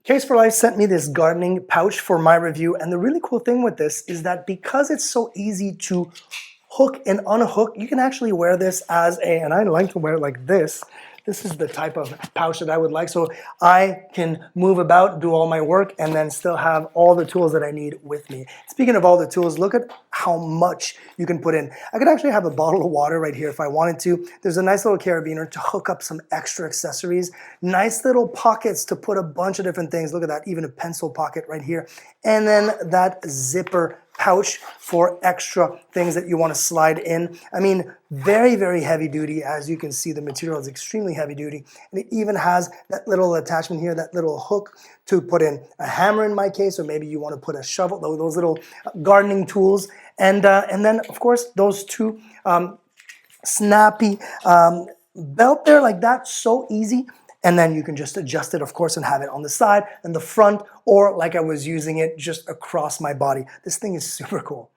Case4Life sent me this gardening pouch for my review, and the really cool thing with this is that because it's so easy to hook and unhook, you can actually wear this as and I like to wear it like this. This is the type of pouch that I would like, so I can move about, do all my work, and then still have all the tools that I need with me. Speaking of all the tools, look at how much you can put in. I could actually have a bottle of water right here if I wanted to. There's a nice little carabiner to hook up some extra accessories. Nice little pockets to put a bunch of different things. Look at that, even a pencil pocket right here. And then that zipper pouch for extra things that you want to slide in. I mean, very, very heavy duty. As you can see, the material is extremely heavy duty. And it even has that little attachment here, that little hook to put in a hammer in my case, or maybe you want to put a shovel, those little gardening tools. And then, of course, those two snappy belt there like that, so easy. And then you can just adjust it, of course, and have it on the side and the front, or like I was using it just across my body. This thing is super cool.